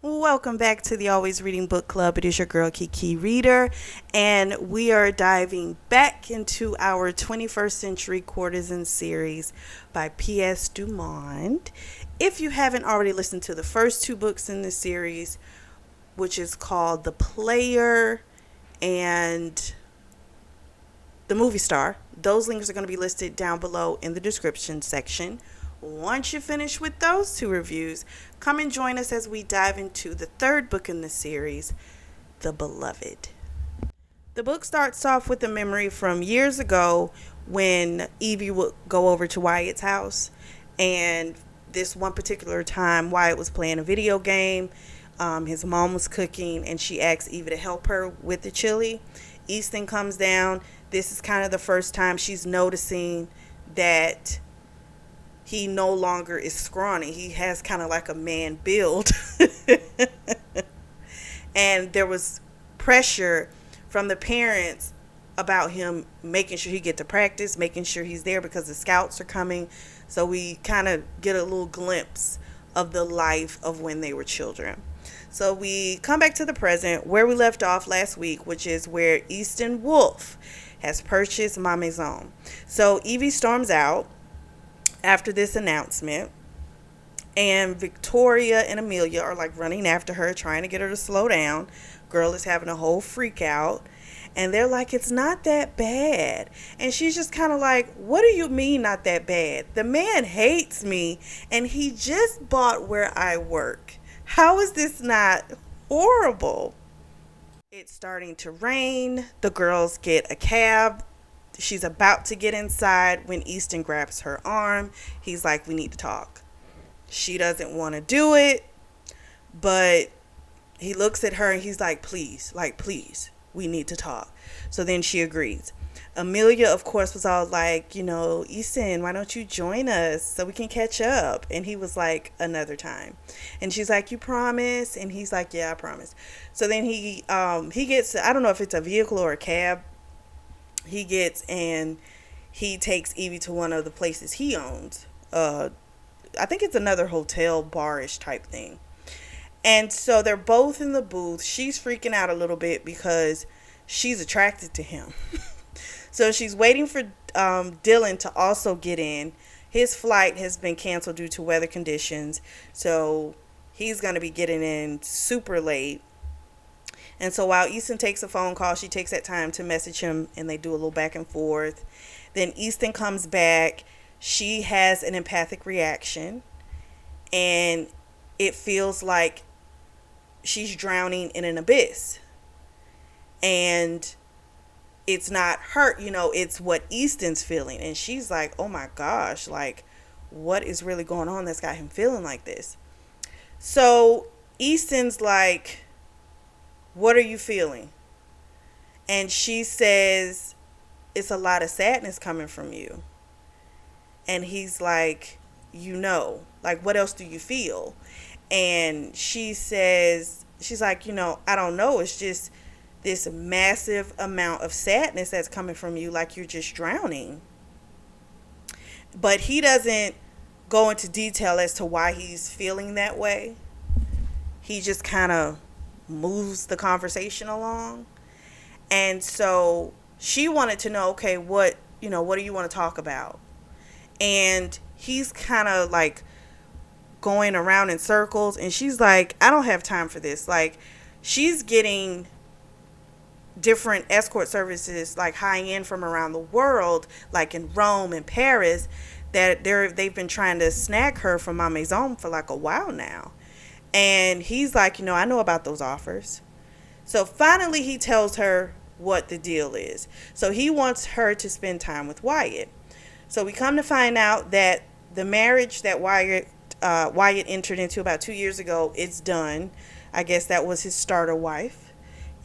Welcome back to the Always Reading Book Club. It is your girl Kiki Reader, and we are diving back into our 21st Century Courtesan series by P.S. Dumond. If you haven't already listened to the first two books in this series, which is called The Player and The Movie Star, those links are going to be listed down below in the description section. Once you finish with those two reviews, come and join us as we dive into the third book in the series, The Beloved. The book starts off with a memory from years ago when Evie would go over to Wyatt's house. And this one particular time, Wyatt was playing a video game. His mom was cooking, and she asked Evie to help her with the chili. Easton comes down. This is kind of the first time she's noticing that he no longer is scrawny. He has kind of like a man build. And there was pressure from the parents about him making sure he get to practice, making sure he's there because the scouts are coming. So we kind of get a little glimpse of the life of when they were children. So we come back to the present where we left off last week, which is where Easton Wolf has purchased Ma Maison. So Evie storms out after this announcement, and Victoria and Amelia are like running after her, trying to get her to slow down. Girl is having a whole freak out, and they're like, it's not that bad. And she's just kind of like, what do you mean not that bad? The man hates me, and he just bought where I work. How is this not horrible? It's starting to rain. The girls get a cab. She's about to get inside when Easton grabs her arm. He's like, we need to talk. She doesn't want to do it, but he looks at her and he's like, please, we need to talk. So then she agrees. Amelia, of course, was all like, Easton, why don't you join us so we can catch up? And he was like, another time. And she's like, you promise? And he's like, yeah, I promise. So then he gets, I don't know if it's a vehicle or a cab. He gets and he takes Evie to one of the places he owns. I think it's another hotel bar-ish type thing. And so they're both in the booth. She's freaking out a little bit because she's attracted to him. So she's waiting for Dylan to also get in. His flight has been canceled due to weather conditions. So he's going to be getting in super late. And so while Easton takes a phone call, she takes that time to message him, and they do a little back and forth. Then Easton comes back. She has an empathic reaction, and it feels like she's drowning in an abyss. And it's not her, it's what Easton's feeling. And she's like, oh my gosh, like, what is really going on that's got him feeling like this? So Easton's like, what are you feeling? And she says, it's a lot of sadness coming from you. And he's like, like, what else do you feel? And she says, she's like, I don't know. It's just this massive amount of sadness that's coming from you, like you're just drowning. But he doesn't go into detail as to why he's feeling that way. He just kind of moves the conversation along. And so she wanted to know, okay, what do you want to talk about? And he's kind of like going around in circles, and she's like, I don't have time for this. Like, she's getting different escort services, like high end, from around the world, like in Rome and Paris, that they've been trying to snag her from Ma Maison for like a while now. And he's like, I know about those offers. So finally he tells her what the deal is. So he wants her to spend time with Wyatt. So we come to find out that the marriage that Wyatt entered into about 2 years ago, it's done. I guess that was his starter wife.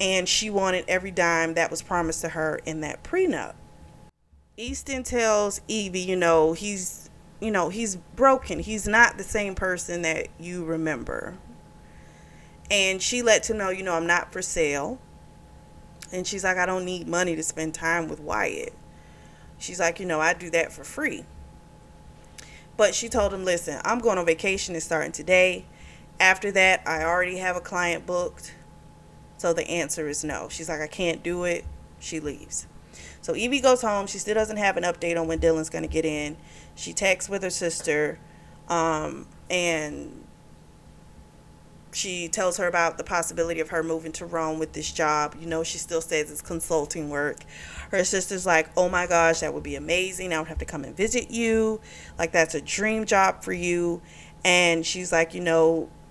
And she wanted every dime that was promised to her in that prenup. Easton tells Evie, he's broken. He's not the same person that you remember. And she lets him know, I'm not for sale. And she's like, I don't need money to spend time with Wyatt. She's like, I do that for free. But she told him, listen, I'm going on vacation. It's starting today. After that, I already have a client booked. So the answer is no. She's like, I can't do it. She leaves. So Evie goes home. She still doesn't have an update on when Dylan's going to get in. She texts with her sister, and she tells her about the possibility of her moving to Rome with this job. She still says it's consulting work. Her sister's like, oh my gosh, that would be amazing. I would have to come and visit you. Like, that's a dream job for you. And she's like,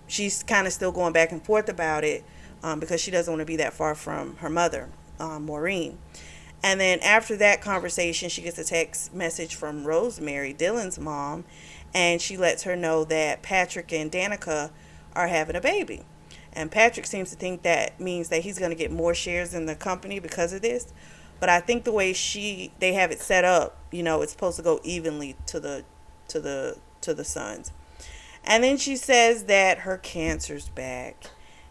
she's kind of still going back and forth about it, because she doesn't want to be that far from her mother, Maureen. And then after that conversation, she gets a text message from Rosemary, Dylan's mom, and she lets her know that Patrick and Danica are having a baby. And Patrick seems to think that means that he's going to get more shares in the company because of this. But I think the way they have it set up, it's supposed to go evenly to the sons. And then she says that her cancer's back.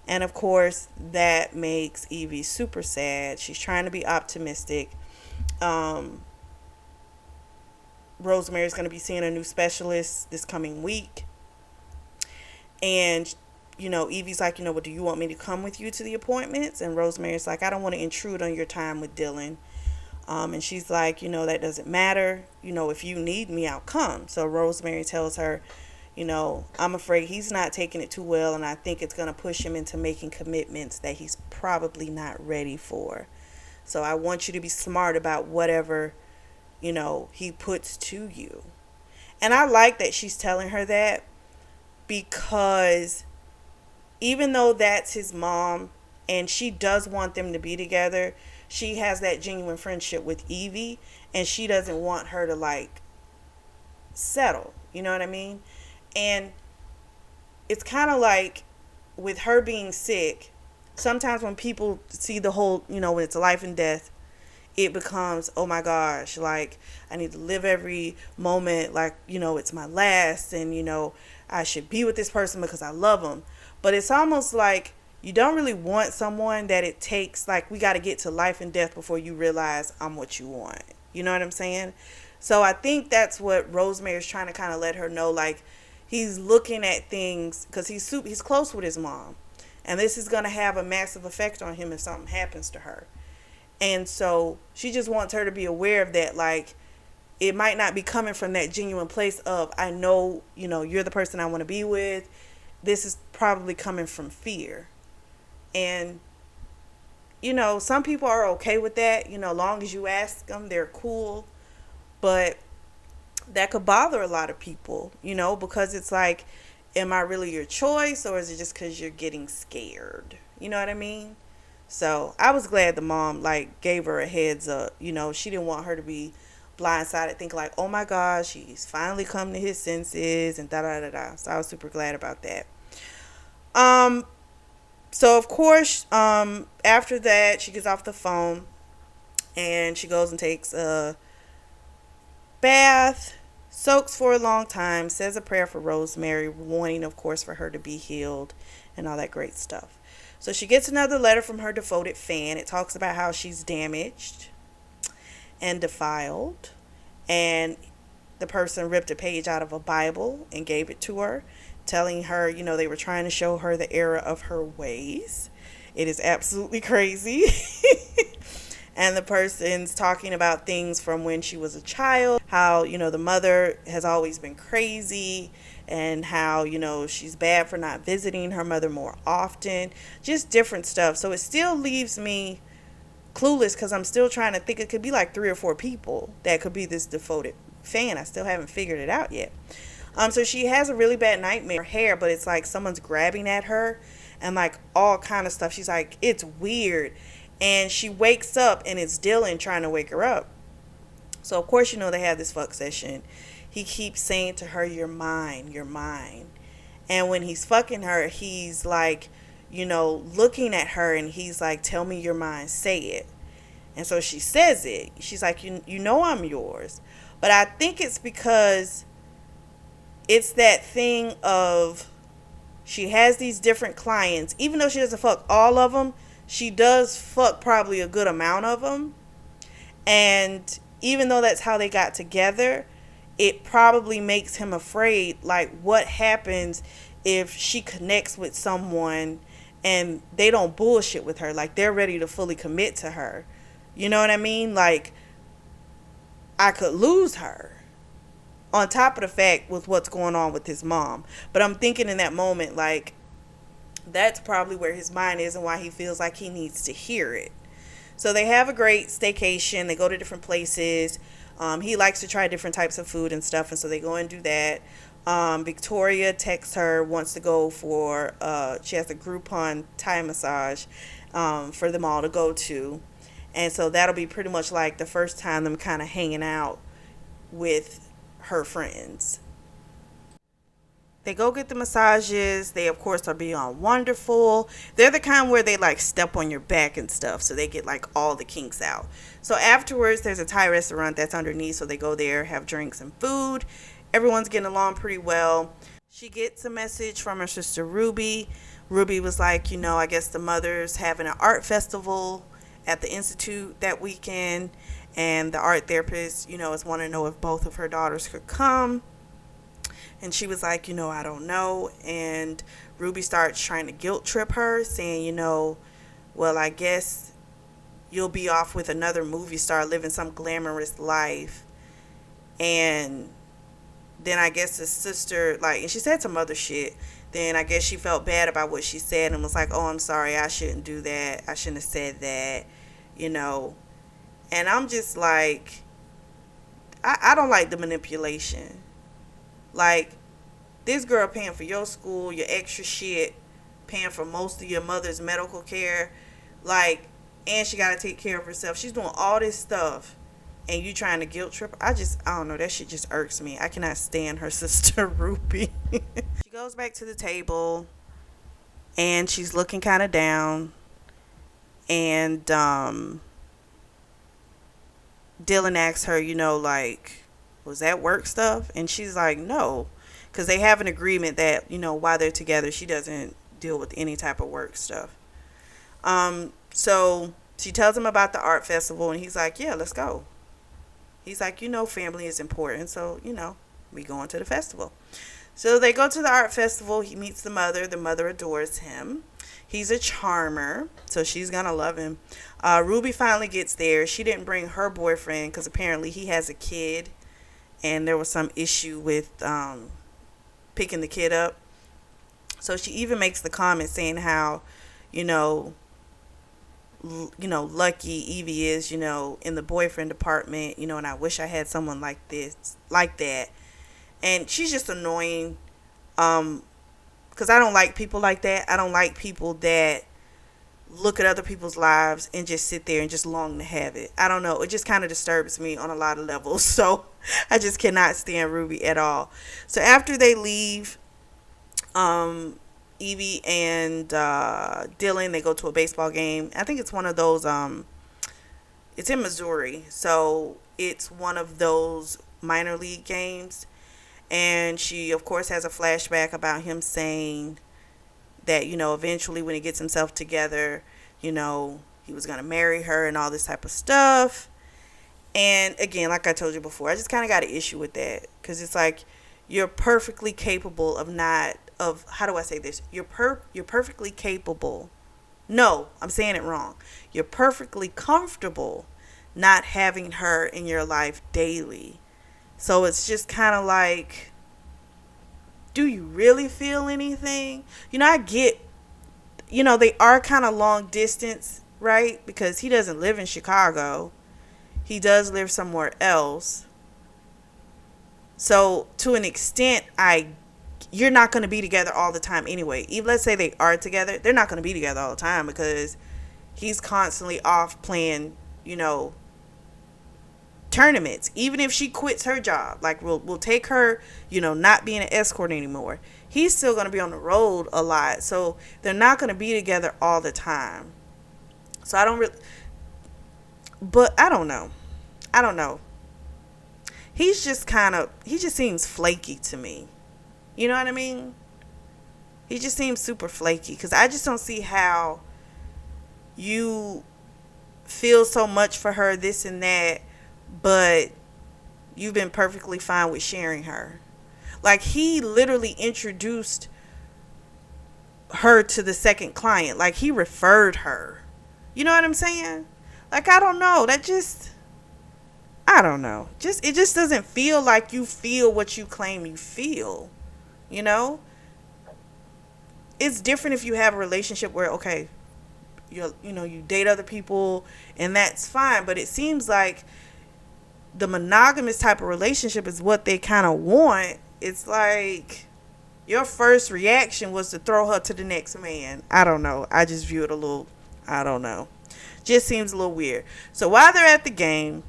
And of course, that makes Evie super sad. She's trying to be optimistic. Rosemary's going to be seeing a new specialist this coming week. And, Evie's like, well, do you want me to come with you to the appointments? And Rosemary's like, I don't want to intrude on your time with Dylan. And she's like, that doesn't matter. If you need me, I'll come. So Rosemary tells her, I'm afraid he's not taking it too well, and I think it's going to push him into making commitments that he's probably not ready for. So I want you to be smart about whatever, he puts to you. And I like that she's telling her that, because even though that's his mom and she does want them to be together, she has that genuine friendship with Evie, and she doesn't want her to settle. You know what I mean? And it's kind of like with her being sick, sometimes when people see the whole, when it's life and death, it becomes, oh my gosh, I need to live every moment it's my last, and, I should be with this person because I love them. But it's almost like you don't really want someone that it takes, we got to get to life and death before you realize I'm what you want. You know what I'm saying? So I think that's what Rosemary's trying to kind of let her know, he's looking at things because he's close with his mom, and this is going to have a massive effect on him if something happens to her. And so she just wants her to be aware of that. It might not be coming from that genuine place of, I know, you're the person I want to be with. This is probably coming from fear. And, some people are okay with that. Long as you ask them, they're cool. But that could bother a lot of people, because it's like, am I really your choice, or is it just because you're getting scared? You know what I mean? So I was glad the mom gave her a heads up. She didn't want her to be blindsided, think oh my gosh, he's finally come to his senses and da da da da. So I was super glad about that. So of course, after that, she gets off the phone and she goes and takes a bath, soaks for a long time, says a prayer for Rosemary, wanting, of course, for her to be healed and all that great stuff. So she gets another letter from her devoted fan. It talks about how she's damaged and defiled, and the person ripped a page out of a Bible and gave it to her, telling her, they were trying to show her the error of her ways. It is absolutely crazy. And the person's talking about things from when she was a child, how, the mother has always been crazy, and how, she's bad for not visiting her mother more often, just different stuff. So it still leaves me clueless, because I'm still trying to think. It could be 3 or 4 people that could be this devoted fan. I still haven't figured it out yet. So she has a really bad nightmare. Her hair, but it's someone's grabbing at her and all kind of stuff. She's it's weird. And she wakes up and it's Dylan trying to wake her up. So of course, they have this fuck session. He keeps saying to her, you're mine, you're mine. And when he's fucking her, he's looking at her, and he's tell me you're mine, say it. And so she says it. She's you know I'm yours. But I think it's because it's that thing of, she has these different clients. Even though she doesn't fuck all of them, she does fuck probably a good amount of them. And even though that's how they got together, it probably makes him afraid, what happens if she connects with someone and they don't bullshit with her, like they're ready to fully commit to her. You know what I mean? Like, I could lose her. On top of the fact with what's going on with his mom. But I'm thinking in that moment, like, that's probably where his mind is and why he feels like he needs to hear it. So they have a great staycation. They go to different places. He likes to try different types of food and stuff, and so they go and do that. Victoria texts her, wants to go for, she has a Groupon Thai massage for them all to go to. And so that'll be pretty much like the first time them kind of hanging out with her friends. They go get the massages. They, of course, are beyond wonderful. They're the kind where they, like, step on your back and stuff. So they get, like, all the kinks out. So afterwards, there's a Thai restaurant that's underneath. So they go there, have drinks and food. Everyone's getting along pretty well. She gets a message from her sister Ruby. Ruby was like, I guess the mother's having an art festival at the Institute that weekend. And the art therapist, is wanting to know if both of her daughters could come. And she was like, I don't know. And Ruby starts trying to guilt trip her, saying, well, I guess you'll be off with another movie star living some glamorous life. And then I guess the sister, and she said some other shit. Then I guess she felt bad about what she said and was like, oh, I'm sorry, I shouldn't do that. I shouldn't have said that, And I'm just like, I don't like the manipulation. Like, this girl paying for your school, your extra shit, paying for most of your mother's medical care, and she got to take care of herself. She's doing all this stuff, and you trying to guilt trip her. I don't know, that shit just irks me. I cannot stand her sister, Ruby. She goes back to the table, and she's looking kind of down, and Dylan asks her, was that work stuff? And she's like, no, because they have an agreement that, while they're together, she doesn't deal with any type of work stuff. So she tells him about the art festival, and he's like, yeah, let's go. He's like, family is important, so, we going to the festival. So they go to the art festival. He meets the mother. The mother adores him. He's a charmer, so she's going to love him. Ruby finally gets there. She didn't bring her boyfriend because apparently he has a kid. And there was some issue with picking the kid up. So she even makes the comment saying how, lucky Evie is, in the boyfriend department, and I wish I had someone like that. And she's just annoying because I don't like people like that. I don't like people that look at other people's lives and just sit there and just long to have it. I don't know. It just kind of disturbs me on a lot of levels. So I just cannot stand Ruby at all. So after they leave, Evie and Dylan, they go to a baseball game. I think it's one of those, it's in Missouri. So it's one of those minor league games. And she, of course, has a flashback about him saying that, eventually when he gets himself together, he was going to marry her and all this type of stuff. And again, like I told you before, I just kind of got an issue with that. Because it's like, you're perfectly capable how do I say this? You're perfectly capable. No, I'm saying it wrong. You're perfectly comfortable not having her in your life daily. So it's just kind of like, do you really feel anything? I get, they are kind of long distance, right? Because he doesn't live in Chicago. He does live somewhere else. So to an extent, you're not going to be together all the time anyway. Even let's say they are together, they're not going to be together all the time because he's constantly off playing, tournaments. Even if she quits her job, we'll take her, not being an escort anymore. He's still going to be on the road a lot. So they're not going to be together all the time. So I don't know. He just seems flaky to me. You know what I mean? He just seems super flaky because I just don't see how you feel so much for her, this and that, but you've been perfectly fine with sharing her. He literally introduced her to the second client. Like, he referred her. You know what I'm saying? Like, I don't know. I don't know. It just doesn't feel like you feel what you claim you feel. You know? It's different if you have a relationship where, okay, you date other people and that's fine, but it seems like the monogamous type of relationship is what they kind of want. It's like your first reaction was to throw her to the next man. I don't know. I just view it a little, I don't know. Just seems a little weird. So while they're at the game,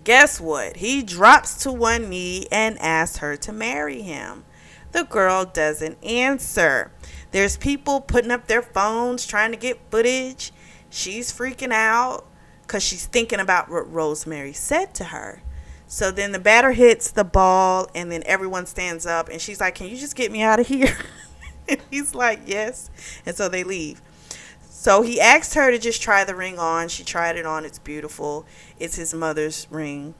guess what? He drops to one knee and asks her to marry him. The girl doesn't answer. There's people putting up their phones trying to get footage. She's freaking out because she's thinking about what Rosemary said to her. So then the batter hits the ball and then everyone stands up and she's like, "Can you just get me out of here?" And he's like, "Yes." And so they leave. So he asked her to just try the ring on. She tried it on. It's beautiful. It's his mother's ring.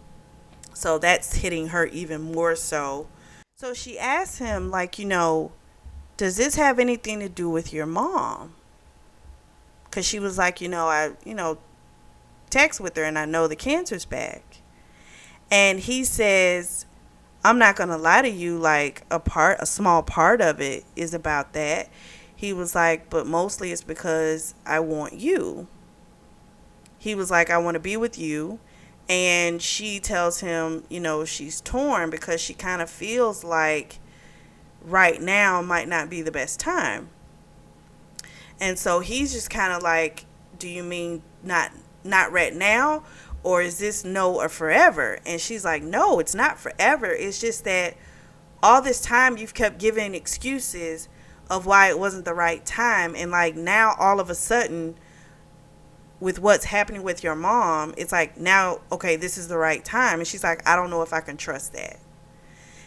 So that's hitting her even more so. So she asked him, like, does this have anything to do with your mom? Because she was like, I text with her and I know the cancer's back. And he says, "I'm not going to lie to you, like a small part of it is about that." He was like, "But mostly it's because I want you." He was like, "I want to be with you." And she tells him, she's torn because she kind of feels like right now might not be the best time. And so he's just kind of like, "Do you mean not right now? Or is this no or forever?" And she's like, "No, it's not forever. It's just that all this time you've kept giving excuses of why it wasn't the right time. And like now all of a sudden with what's happening with your mom, it's like now, okay, this is the right time." And she's like, "I don't know if I can trust that."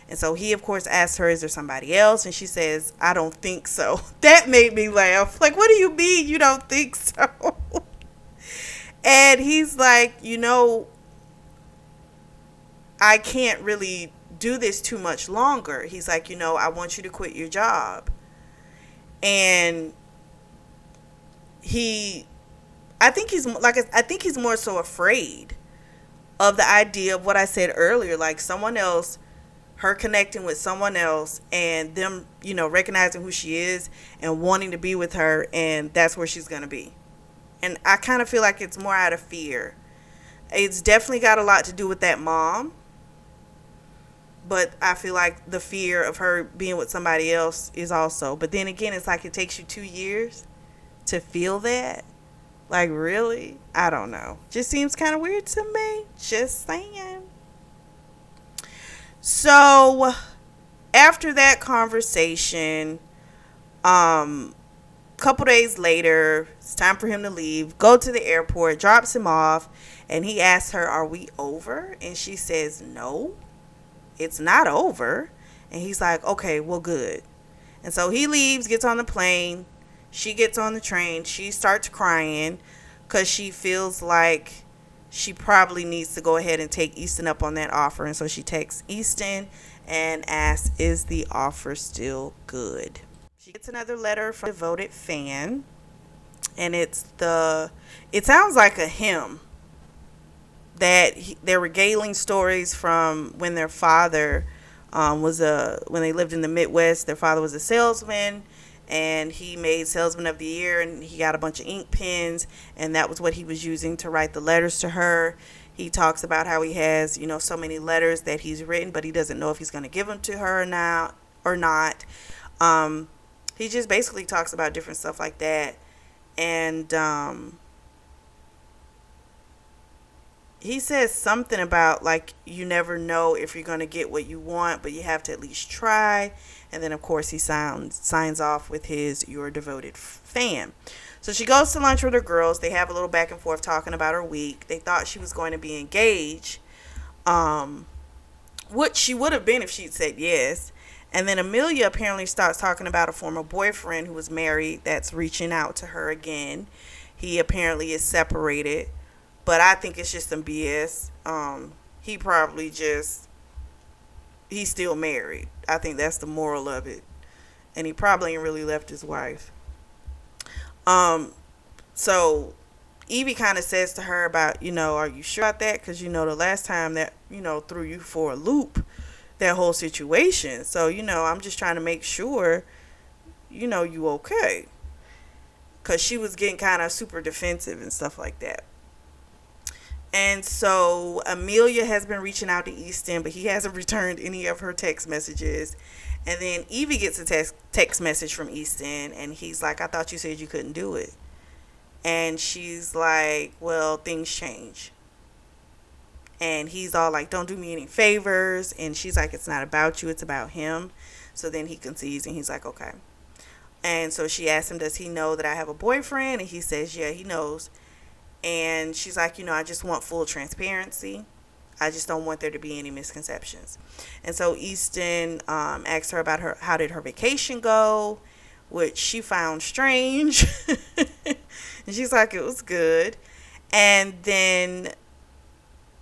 And so he, of course, asks her, "Is there somebody else?" And she says, "I don't think so." That made me laugh. Like, what do you mean you don't think so? And he's like, "I can't really do this too much longer." He's like, "I want you to quit your job." And I think he's more so afraid of the idea of what I said earlier, like someone else, her connecting with someone else and them, recognizing who she is and wanting to be with her, and that's where she's going to be. And I kind of feel like it's more out of fear. It's definitely got a lot to do with that mom, but I feel like the fear of her being with somebody else is also. But then again, it's like it takes you 2 years to feel that. Like, really? I don't know. Just seems kind of weird to me. Just saying. So, after that conversation, couple days later, it's time for him to leave, go to the airport, drops him off, and he asks her, "Are we over?" And she says, "No, it's not over." And he's like, "Okay, well, good." And so he leaves, gets on the plane. She gets on the train. She starts crying because she feels like she probably needs to go ahead and take Easton up on that offer. And so she texts Easton and asks, "Is the offer still good?" She gets another letter from a devoted fan, and it sounds like a hymn that they're regaling stories from when their father when they lived in the Midwest. Their father was a salesman, and he made Salesman of the Year, and he got a bunch of ink pens, and that was what he was using to write the letters to her. He talks about how he has, so many letters that he's written, but he doesn't know if he's going to give them to her now or not. He just basically talks about different stuff like that. And he says something about, like, you never know if you're going to get what you want, but you have to at least try. And then, of course, he signs off with his "Your devoted fan." So she goes to lunch with her girls. They have a little back and forth talking about her week. They thought she was going to be engaged, which she would have been if she'd said yes. And then Amelia apparently starts talking about a former boyfriend who was married that's reaching out to her again. He apparently is separated, but I think it's just some BS. He probably he's still married. I think that's the moral of it. and he probably ain't really left his wife. Um, so Evie kind of says to her about, are you sure about that? Because, the last time that, threw you for a loop, that whole situation. So, I'm just trying to make sure, you okay. Because she was getting kind of super defensive and stuff like that. And so Amelia has been reaching out to Easton, but he hasn't returned any of her text messages. And then Evie gets a text message from Easton, and he's like, I thought you said you couldn't do it. And she's like, well, things change. And he's all like, don't do me any favors. And she's like, it's not about you, it's about him. So then he concedes, and he's like, okay. And so she asks him, does he know that I have a boyfriend? And he says, yeah, he knows. And she's like, I just want full transparency. I just don't want there to be any misconceptions. And so Easton asked her about how did her vacation go, which she found strange. And she's like, it was good. And then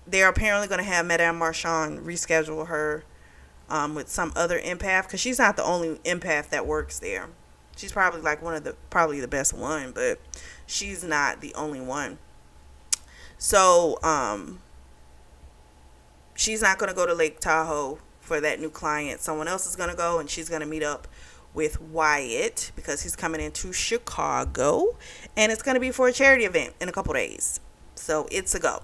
they're apparently going to have Madame Marchand reschedule her with some other empath, because she's not the only empath that works there. She's probably like probably the best one, but she's not the only one. So she's not going to go to Lake Tahoe for that new client. Someone else is going to go, and she's going to meet up with Wyatt because he's coming into Chicago, and it's going to be for a charity event in a couple days. So it's a go.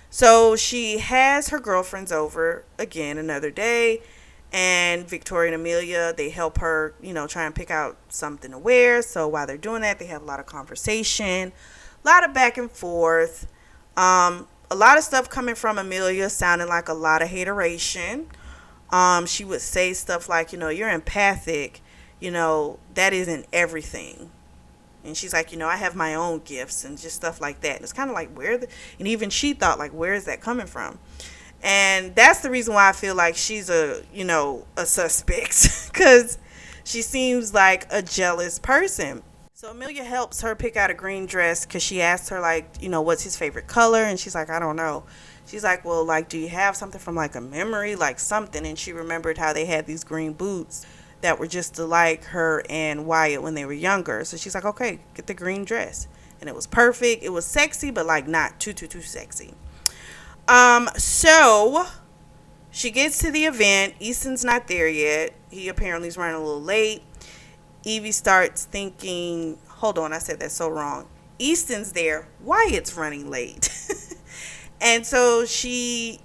So she has her girlfriends over again another day, and Victoria and Amelia, they help her, try and pick out something to wear. So while they're doing that, they have a lot of conversation, a lot of back and forth. A lot of stuff coming from Amelia sounding like a lot of hateration. She would say stuff like, you're empathic, that isn't everything. And she's like, I have my own gifts, and just stuff like that. And it's kind of like, and even she thought, like, where is that coming from? And that's the reason why I feel like she's a suspect, because she seems like a jealous person. So Amelia helps her pick out a green dress, because she asked her, like, what's his favorite color? And she's like, I don't know. She's like, well, like, do you have something from, like, a memory, like something? And she remembered how they had these green boots that were just like her and Wyatt when they were younger. So she's like, okay, get the green dress. And it was perfect. It was sexy, but like not too sexy. So she gets to the event. Easton's not there yet. He apparently is running a little late. Evie starts thinking, hold on, I said that so wrong. Easton's there. Wyatt's running late. And so she,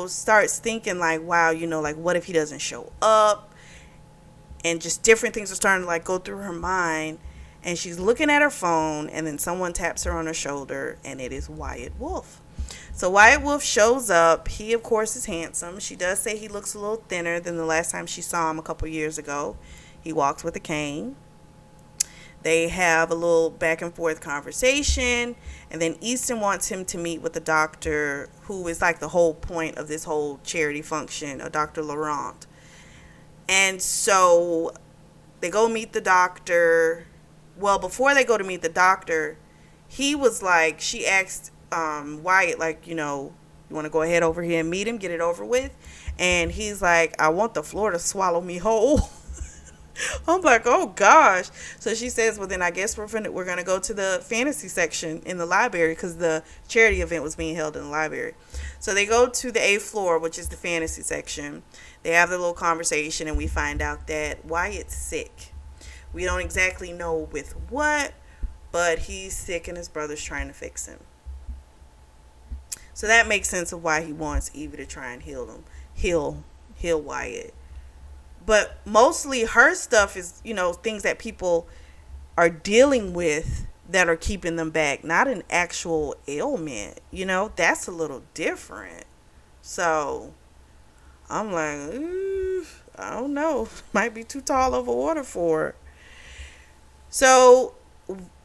starts thinking like, wow, like what if he doesn't show up? And just different things are starting to like go through her mind. And she's looking at her phone, and then someone taps her on her shoulder, and it is Wyatt Wolf. So Wyatt Wolf shows up. He, of course, is handsome. She does say he looks a little thinner than the last time she saw him a couple years ago. He walks with a cane. They have a little back and forth conversation, and then Easton wants him to meet with the doctor, who is like the whole point of this whole charity function, Dr. Laurent. And so they go meet the doctor. Well, before they go to meet the doctor, he was like, she asked Wyatt, like, you want to go ahead over here and meet him, get it over with? And he's like, I want the floor to swallow me whole. I'm like, oh gosh. So she says, well, then I guess we're going to go to the fantasy section in the library, because the charity event was being held in the library. So they go to the 8th floor, which is the fantasy section. They have their little conversation, and we find out that Wyatt's sick. We don't exactly know with what, but he's sick and his brother's trying to fix him. So that makes sense of why he wants Evie to try and heal Wyatt. But mostly her stuff is, things that people are dealing with that are keeping them back, not an actual ailment. That's a little different. So I'm like, I don't know. Might be too tall of a water for her. So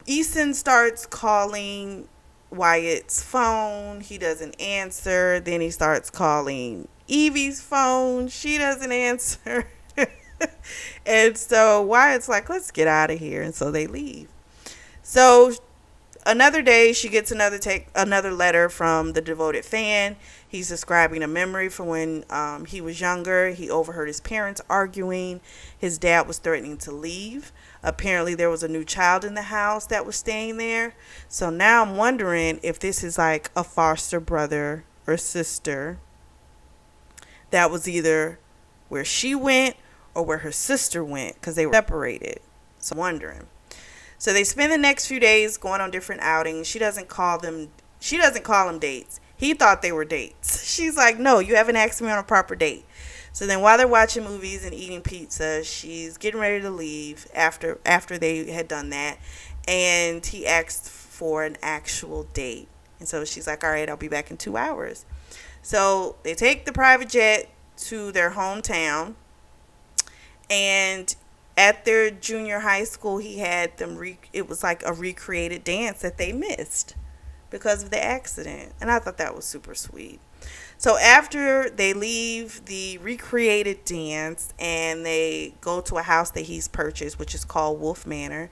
Easton starts calling Wyatt's phone. He doesn't answer. Then he starts calling Evie's phone. She doesn't answer. And so Wyatt's like, let's get out of here. And so they leave. So another day, she gets another letter from the devoted fan. He's describing a memory from when he was younger. He overheard his parents arguing. His dad was threatening to leave. Apparently, there was a new child in the house that was staying there. So now I'm wondering if this is like a foster brother or sister that was either where she went or where her sister went, because they were separated. So I'm wondering. So they spend the next few days going on different outings. She doesn't call them dates. He thought they were dates. She's like, no, you haven't asked me on a proper date. So then while they're watching movies and eating pizza, she's getting ready to leave after they had done that. And he asked for an actual date. And so she's like, all right, I'll be back in 2 hours. So they take the private jet to their hometown. And at their junior high school, he had them, it was like a recreated dance that they missed because of the accident. And I thought that was super sweet. So after they leave the recreated dance and they go to a house that he's purchased, which is called Wolf Manor,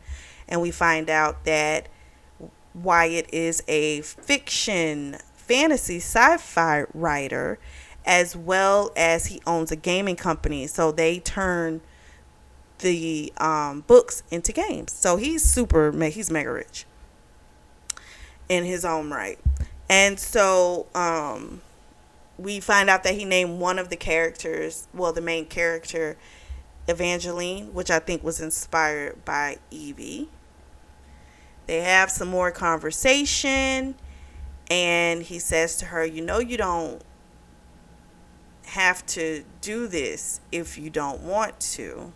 and we find out that Wyatt is a fiction, fantasy, sci-fi writer, as well as he owns a gaming company. So they turn the books into games. So he's mega rich in his own right. And so we find out that he named one of the characters, well, the main character, Evangeline, which I think was inspired by Evie. They have some more conversation, and he says to her, you don't have to do this if you don't want to.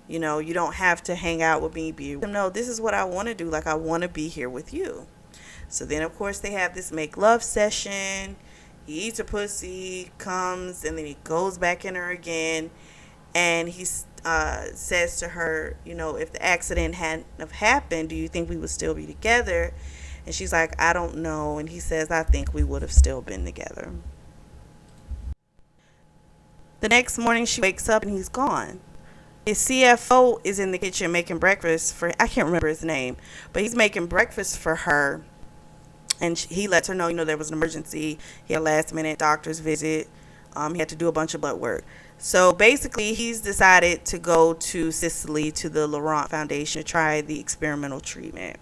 You don't have to hang out with me. No, this is what I want to do. Like, I want to be here with you. So then, of course, they have this make love session. He eats her pussy, comes, and then he goes back in her again. And he says to her, if the accident hadn't have happened, do you think we would still be together? And she's like, I don't know. And he says, I think we would have still been together. The next morning, she wakes up and he's gone. His CFO is in the kitchen making breakfast for, I can't remember his name, but he's making breakfast for her. And he lets her know, there was an emergency. He had a last minute doctor's visit. He had to do a bunch of blood work. So basically, he's decided to go to Sicily to the Laurent Foundation to try the experimental treatment.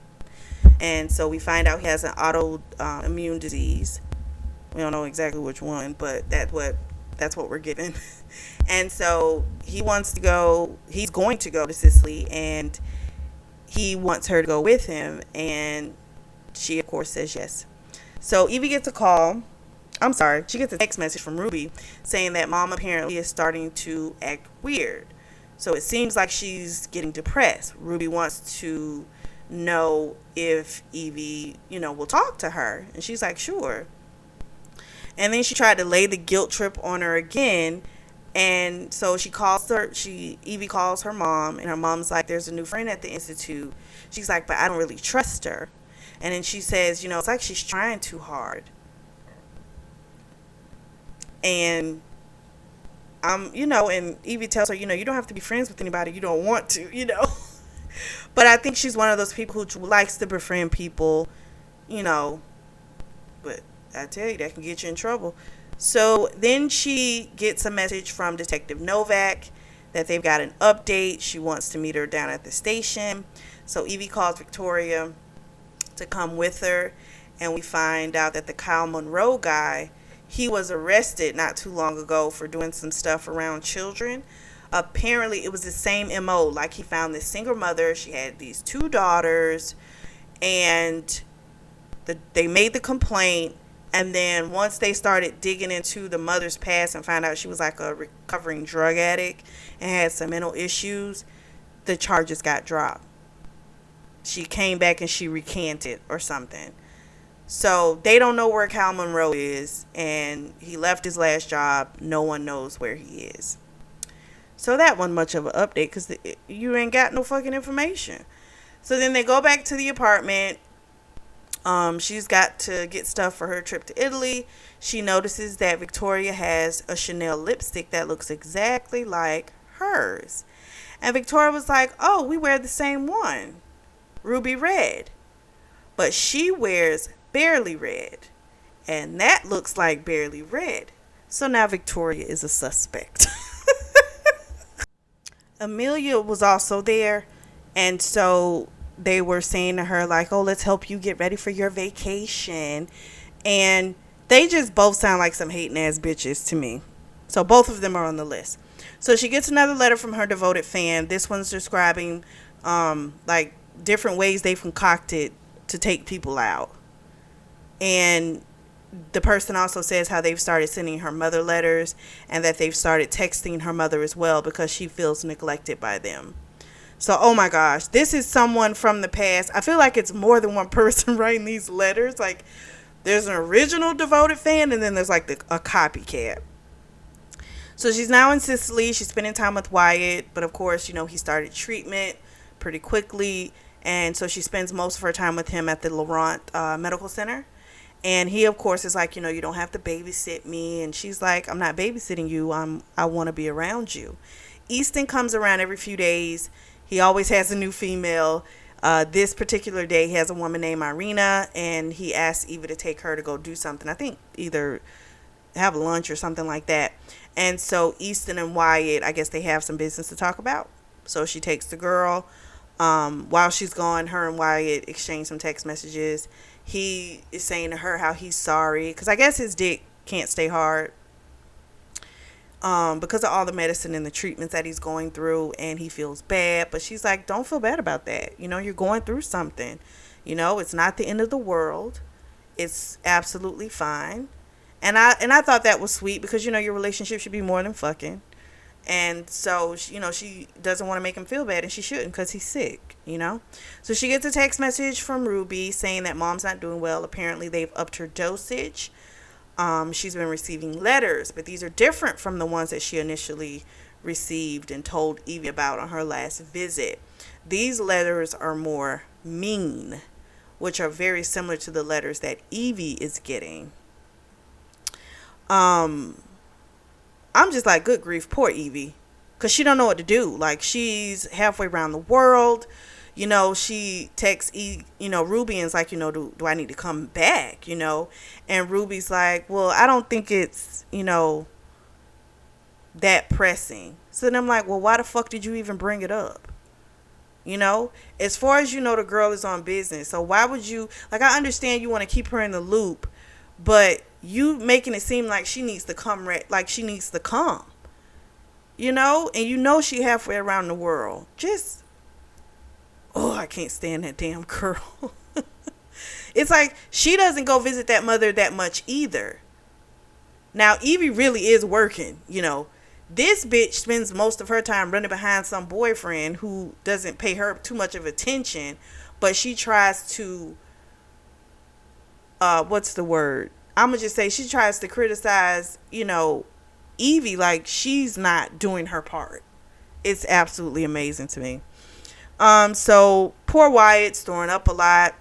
And so we find out he has an autoimmune disease. We don't know exactly which one, but that's what we're given. And so he's going to go to Sicily, and he wants her to go with him, and she of course says yes. So Evie gets she gets a text message from Ruby saying that mom apparently is starting to act weird. So it seems like she's getting depressed. Ruby wants to know if Evie, will talk to her, and she's like, sure. And then she tried to lay the guilt trip on her again. And so Evie calls her mom, and her mom's like, there's a new friend at the Institute. She's like, but I don't really trust her. And then she says, it's like she's trying too hard. And and Evie tells her, you don't have to be friends with anybody you don't want to, But I think she's one of those people who likes to befriend people, but I tell you, that can get you in trouble. So then she gets a message from Detective Novak that they've got an update. She wants to meet her down at the station. So Evie calls Victoria to come with her, and we find out that the Kyle Monroe guy, he was arrested not too long ago for doing some stuff around children. Apparently it was the same MO. Like, he found this single mother. She had these 2 daughters, and they made the complaint. And then once they started digging into the mother's past and found out she was like a recovering drug addict and had some mental issues, the charges got dropped. She came back and she recanted or something. So they don't know where Kyle Monroe is, and he left his last job. No one knows where he is. So that wasn't much of an update, because you ain't got no fucking information. So then they go back to the apartment. She's got to get stuff for her trip to Italy. She notices that Victoria has a Chanel lipstick that looks exactly like hers. And Victoria was like, oh, we wear the same one, ruby red. but she wears barely red, and that looks like barely red. So now Victoria is a suspect. Amelia was also there, and so they were saying to her like, "Oh, let's help you get ready for your vacation," and they just both sound like some hating ass bitches to me. So both of them are on the list. So she gets another letter from her devoted fan. This one's describing like different ways they've concocted to take people out. And the person also says how they've started sending her mother letters and that they've started texting her mother as well because she feels neglected by them. So, oh my gosh, this is someone from the past. I feel like it's more than one person writing these letters. Like, there's an original devoted fan and then there's like a copycat. So she's now in Sicily. She's spending time with Wyatt. But of course, he started treatment pretty quickly. And so she spends most of her time with him at the Laurent Medical Center. And he, of course, is like, you don't have to babysit me. And she's like, I'm not babysitting you. I want to be around you. Easton comes around every few days. He always has a new female. This particular day, he has a woman named Irina. And he asks Eva to take her to go do something. I think either have lunch or something like that. And so Easton and Wyatt, I guess they have some business to talk about. So she takes the girl. While she's gone, her and Wyatt exchange some text messages. He is saying to her how he's sorry because I guess his dick can't stay hard because of all the medicine and the treatments that he's going through, and he feels bad. But she's like, don't feel bad about that. You're going through something. It's not the end of the world. It's absolutely fine. And I thought that was sweet because your relationship should be more than fucking. And so, she doesn't want to make him feel bad, and she shouldn't because he's sick, So she gets a text message from Ruby saying that mom's not doing well. Apparently, they've upped her dosage. She's been receiving letters, but these are different from the ones that she initially received and told Evie about on her last visit. These letters are more mean, which are very similar to the letters that Evie is getting. I'm just like, good grief, poor Evie. Because she don't know what to do. Like, she's halfway around the world. She texts Ruby and is like, do I need to come back? And Ruby's like, well, I don't think it's, that pressing. So then I'm like, well, why the fuck did you even bring it up? As far as the girl is on business. So why would you, like, I understand you want to keep her in the loop, but you making it seem like she needs to come, like she needs to come, and she halfway around the world. Just, I can't stand that damn girl. It's like she doesn't go visit that mother that much either. Now, Evie really is working, This bitch spends most of her time running behind some boyfriend who doesn't pay her too much of attention, but she tries to, what's the word? I'm going to just say she tries to criticize, Evie like she's not doing her part. It's absolutely amazing to me. So poor Wyatt's throwing up a lot.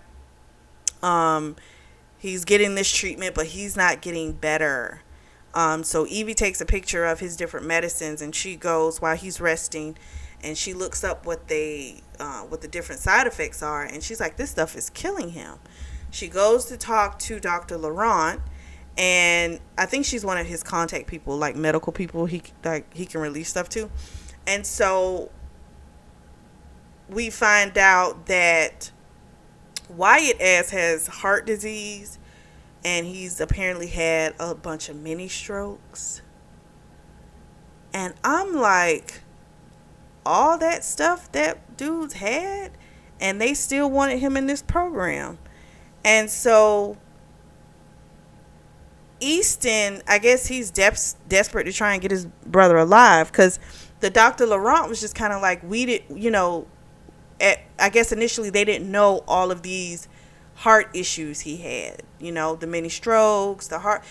He's getting this treatment, but he's not getting better. So Evie takes a picture of his different medicines, and she goes while he's resting, and she looks up what the different side effects are, and she's like, this stuff is killing him. She goes to talk to Dr. Laurent, and I think she's one of his contact people, like medical people he can release stuff to. And so we find out that Wyatt ass has heart disease, and he's apparently had a bunch of mini strokes. And I'm like, all that stuff that dude's had, and they still wanted him in this program. And so Easton, I guess he's desperate to try and get his brother alive, because the Dr. Laurent was just kind of like, I guess initially they didn't know all of these heart issues he had, the many strokes, the heart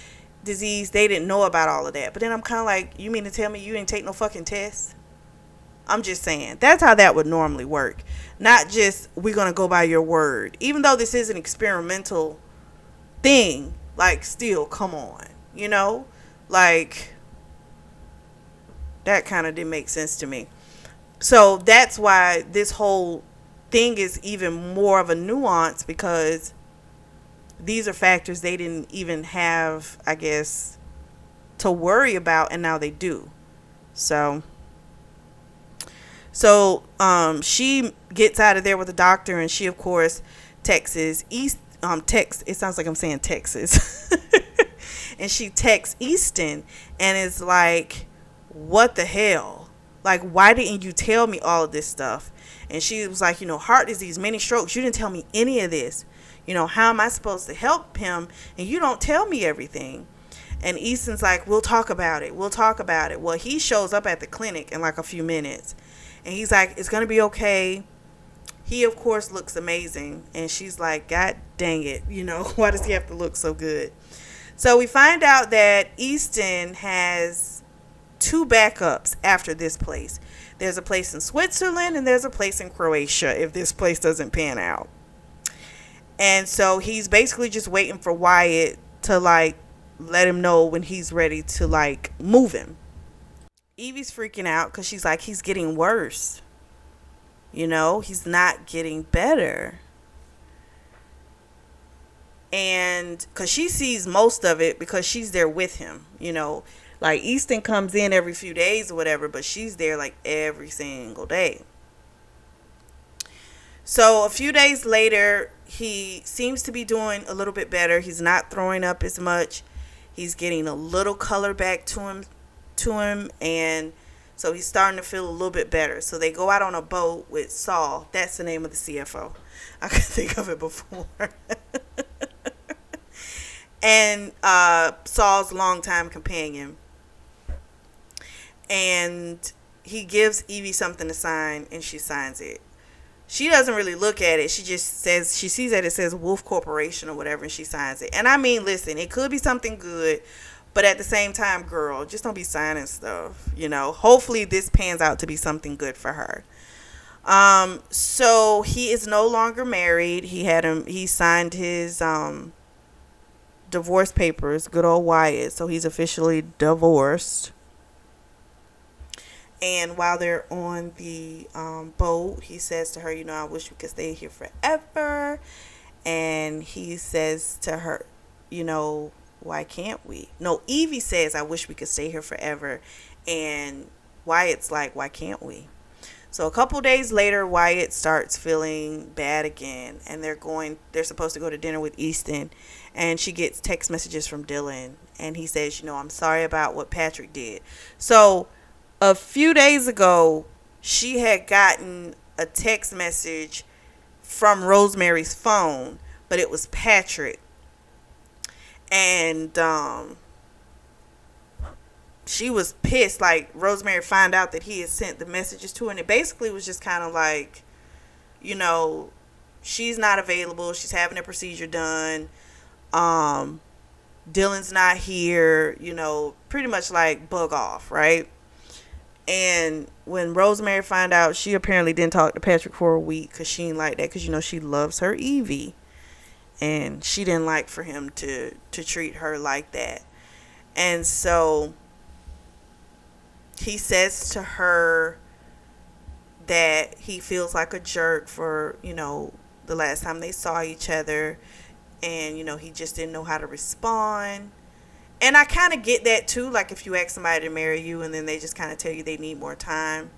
disease. They didn't know about all of that. But then I'm kind of like, you mean to tell me you didn't take no fucking test? I'm just saying, that's how that would normally work. Not just, we're going to go by your word. Even though this is an experimental thing, like, still, come on. Like, that kind of didn't make sense to me. So that's why this whole thing is even more of a nuance, because these are factors they didn't even have, I guess, to worry about, and now they do. So she gets out of there with the doctor, and she of course texts East text it sounds like I'm saying Texas. And she texts Easton and is like, what the hell? Like, why didn't you tell me all of this stuff? And she was like, heart disease, many strokes. You didn't tell me any of this. How am I supposed to help him? And you don't tell me everything. And Easton's like, we'll talk about it. We'll talk about it. Well, he shows up at the clinic in like a few minutes. And he's like, it's going to be okay. He, of course, looks amazing. And she's like, God dang it. Why does he have to look so good? So we find out that Easton has 2 backups after this place. There's a place in Switzerland and there's a place in Croatia if this place doesn't pan out. And so he's basically just waiting for Wyatt to like let him know when he's ready to like move him. Evie's freaking out because she's like, he's getting worse. He's not getting better. And because she sees most of it because she's there with him, like Easton comes in every few days or whatever, but she's there like every single day. So a few days later, he seems to be doing a little bit better. He's not throwing up as much. He's getting a little color back to him, and so he's starting to feel a little bit better. So they go out on a boat with Saul. That's the name of the CFO. I couldn't think of it before. And Saul's longtime companion. And he gives Evie something to sign, and she signs it. She doesn't really look at it. She just says, she sees that it says Wolf Corporation or whatever, and she signs it. And I mean, listen, it could be something good, but at the same time, girl, just don't be signing stuff. Hopefully this pans out to be something good for her. So he is no longer married. He signed his divorce papers, good old Wyatt. So he's officially divorced. And while they're on the boat, he says to her, I wish we could stay here forever. And he says to her, why can't we? No, Evie says, I wish we could stay here forever. And Wyatt's like, why can't we? So a couple days later, Wyatt starts feeling bad again. And they're supposed to go to dinner with Easton. And she gets text messages from Dylan. And he says, I'm sorry about what Patrick did. So a few days ago, she had gotten a text message from Rosemary's phone, but it was Patrick. And she was pissed. Like, Rosemary found out that he had sent the messages to her, and it basically was just kind of like, she's not available. She's having a procedure done. Dylan's not here. Pretty much like bug off, right? And when Rosemary found out, she apparently didn't talk to Patrick for a week because she didn't like that, because she loves her Evie, and she didn't like for him to treat her like that. And so he says to her that he feels like a jerk for the last time they saw each other, and he just didn't know how to respond. And I kind of get that too. Like, if you ask somebody to marry you and then they just kind of tell you they need more time.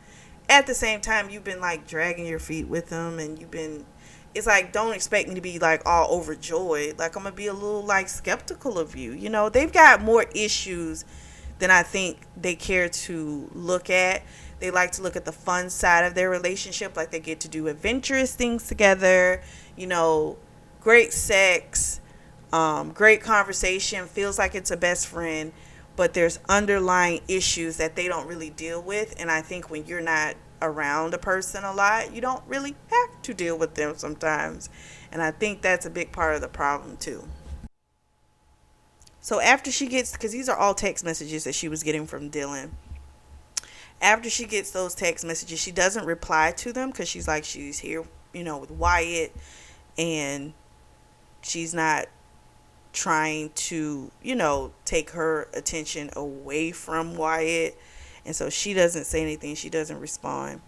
At the same time, you've been like dragging your feet with them, and it's like, don't expect me to be like all overjoyed. Like, I'm going to be a little like skeptical of you. They've got more issues than I think they care to look at. They like to look at the fun side of their relationship. Like, they get to do adventurous things together, great sex. Great conversation, feels like it's a best friend, but there's underlying issues that they don't really deal with. And I think when you're not around a person a lot, you don't really have to deal with them sometimes. And I think that's a big part of the problem too. So after she gets, because these are all text messages that she was getting from Dylan. After she gets those text messages, she doesn't reply to them because she's like, she's here, with Wyatt, and she's not trying to, take her attention away from Wyatt. And so she doesn't say anything. She doesn't respond.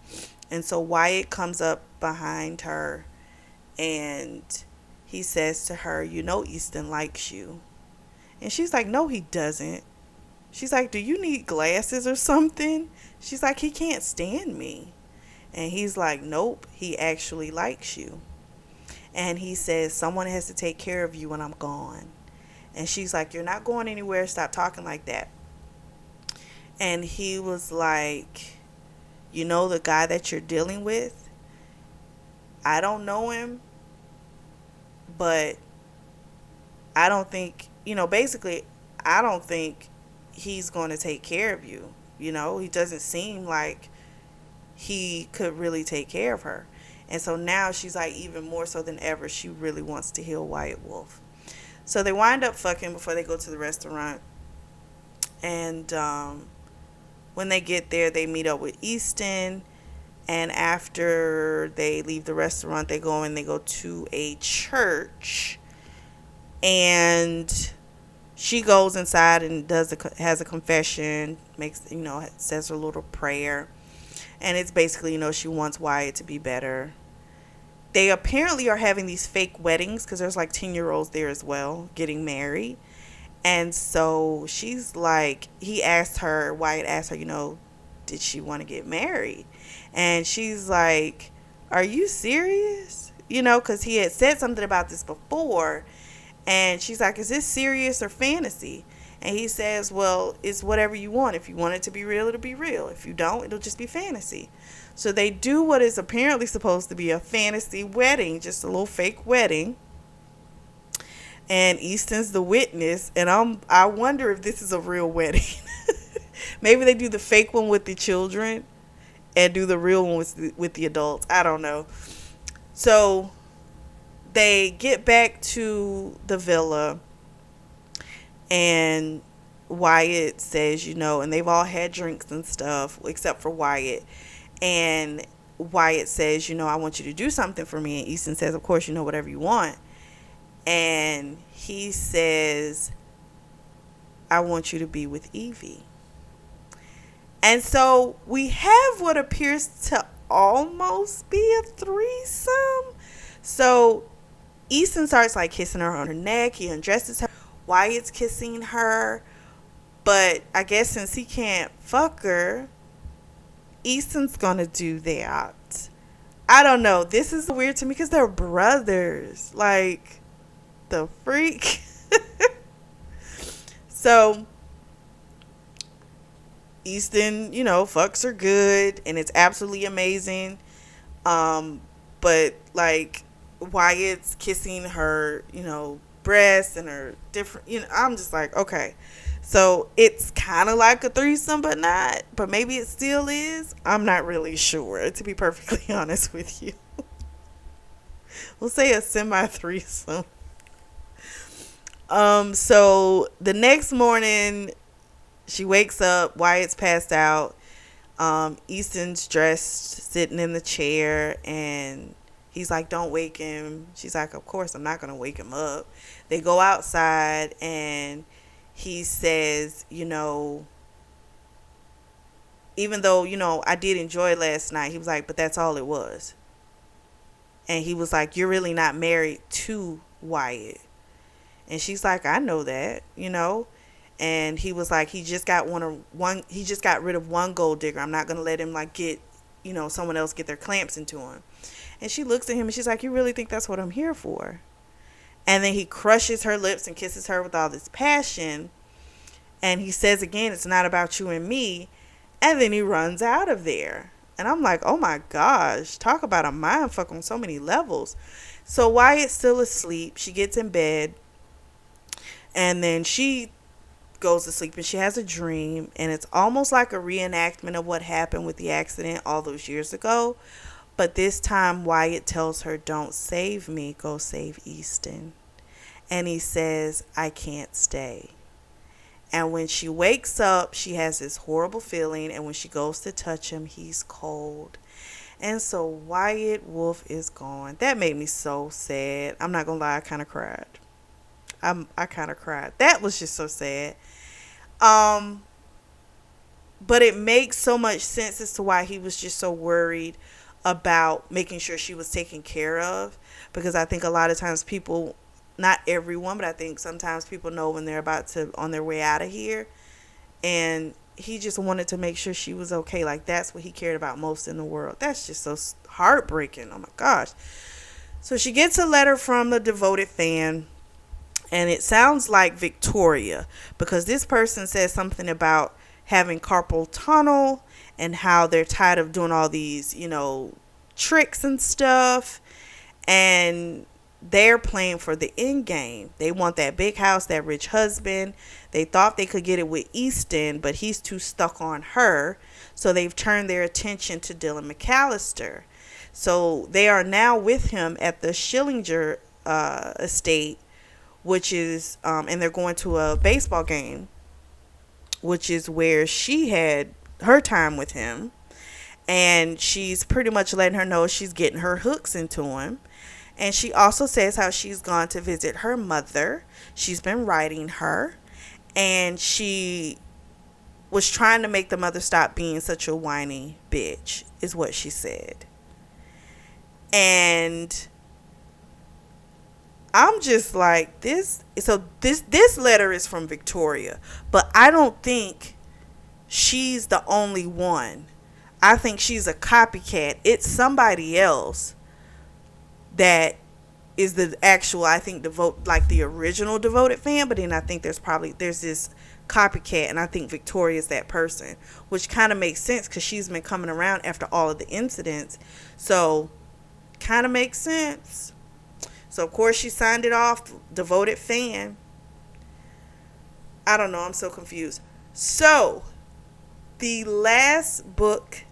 And so Wyatt comes up behind her, and he says to her, you know, Easton likes you. And she's like, no, he doesn't. She's like, do you need glasses or something? She's like, he can't stand me. And he's like, nope, he actually likes you. And he says, someone has to take care of you when I'm gone. And she's like, you're not going anywhere. Stop talking like that. And he was like, you know, the guy that you're dealing with, I don't know him, but I don't think, you know, basically, I don't think he's going to take care of you. You know, he doesn't seem like he could really take care of her. And so now she's like, even more so than ever, she really wants to heal Wyatt Wolf. So they wind up fucking before they go to the restaurant. And when they get there, they meet up with Easton. And after they leave the restaurant, they go to a church. And she goes inside and has a confession, says her little prayer. And it's basically, she wants Wyatt to be better. They apparently are having these fake weddings because there's like 10-year-olds there as well getting married. And so she's like, Wyatt asked her, did she want to get married? And she's like, are you serious? Because he had said something about this before. And she's like, is this serious or fantasy? And he says, well, it's whatever you want. If you want it to be real, it'll be real. If you don't, it'll just be fantasy. So they do what is apparently supposed to be a fantasy wedding, just a little fake wedding. And Easton's the witness. And I wonder if this is a real wedding. Maybe they do the fake one with the children and do the real one with the adults. I don't know. So they get back to the villa. And Wyatt says, and they've all had drinks and stuff, except for Wyatt. And Wyatt says, I want you to do something for me. And Easton says, of course, whatever you want. And he says, I want you to be with Evie. And so we have what appears to almost be a threesome. So Easton starts like kissing her on her neck. He undresses her. Wyatt's kissing her, but I guess since he can't fuck her, Easton's gonna do that. I don't know. This is weird to me because they're brothers. Like, the freak. So Easton, fucks her good, and it's absolutely amazing. But like Wyatt's kissing her, breasts and her different, I'm just like, okay, so it's kind of like a threesome but not, but maybe it still is. I'm not really sure, to be perfectly honest with you. We'll say a semi threesome. So the next morning she wakes up, Wyatt's passed out, Easton's dressed, sitting in the chair, and he's like, don't wake him. She's like, of course I'm not going to wake him up. They go outside, and he says, even though, I did enjoy last night, he was like, but that's all it was. And he was like, you're really not married to Wyatt. And she's like, I know that, And he was like, he just got rid of one gold digger. I'm not going to let him get, someone else get their clamps into him. And she looks at him and she's like, you really think that's what I'm here for? And then he crushes her lips and kisses her with all this passion. And he says again, it's not about you and me. And then he runs out of there. And I'm like, oh my gosh, talk about a mind fuck on so many levels. So Wyatt's still asleep. She gets in bed. And then she goes to sleep and she has a dream. And it's almost like a reenactment of what happened with the accident all those years ago. But this time Wyatt tells her, don't save me, go save Easton. And he says, I can't stay. And when she wakes up, she has this horrible feeling. And when she goes to touch him, he's cold. And so Wyatt Wolf is gone. That made me so sad. I'm not going to lie, I kind of cried. I kind of cried. That was just so sad. But it makes so much sense as to why he was just so worried about making sure she was taken care of, because I think a lot of times people, not everyone, but I think sometimes people know when they're about to on their way out of here. And he just wanted to make sure she was okay. Like, that's what he cared about most in the world. That's just so heartbreaking. Oh my gosh. So she gets a letter from the devoted fan, and it sounds like Victoria, because this person says something about having carpal tunnel and how they're tired of doing all these, tricks and stuff. And they're playing for the end game. They want that big house, that rich husband. They thought they could get it with Easton, but he's too stuck on her. So they've turned their attention to Dylan McAllister. So they are now with him at the Schillinger estate, which is, and they're going to a baseball game, which is where she had her time with him. And she's pretty much letting her know she's getting her hooks into him. And she also says how she's gone to visit her mother. She's been writing her. And she was trying to make the mother stop being such a whiny bitch, is what she said. And I'm just like, this. So this letter is from Victoria. But I don't think she's the only one. I think she's a copycat. It's somebody else that is the actual, I think, the original devoted fan. But then I think there's this copycat, and I think Victoria's that person, which kind of makes sense because she's been coming around after all of the incidents. So kind of makes sense. So of course she signed it off, devoted fan. I don't know, I'm so confused. So the last book,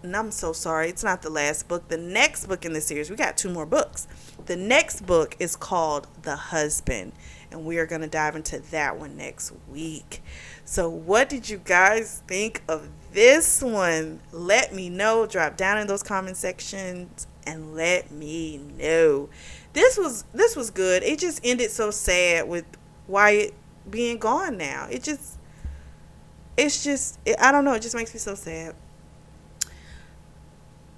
and I'm so sorry, it's not the last book. The next book in the series, we got 2 more books. The next book is called The Husband, and we are going to dive into that one next week. So what did you guys think of this one? Let me know. Drop down in those comment sections and let me know. This was good. It just ended so sad with Wyatt being gone now. I don't know, it just makes me so sad.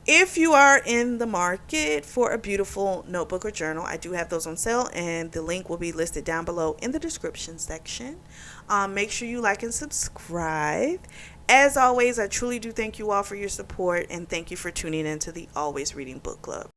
If you are in the market for a beautiful notebook or journal, I do have those on sale, and the link will be listed down below in the description section. Make sure you like and subscribe. As always, I truly do thank you all for your support, and thank you for tuning in to the Always Reading Book Club.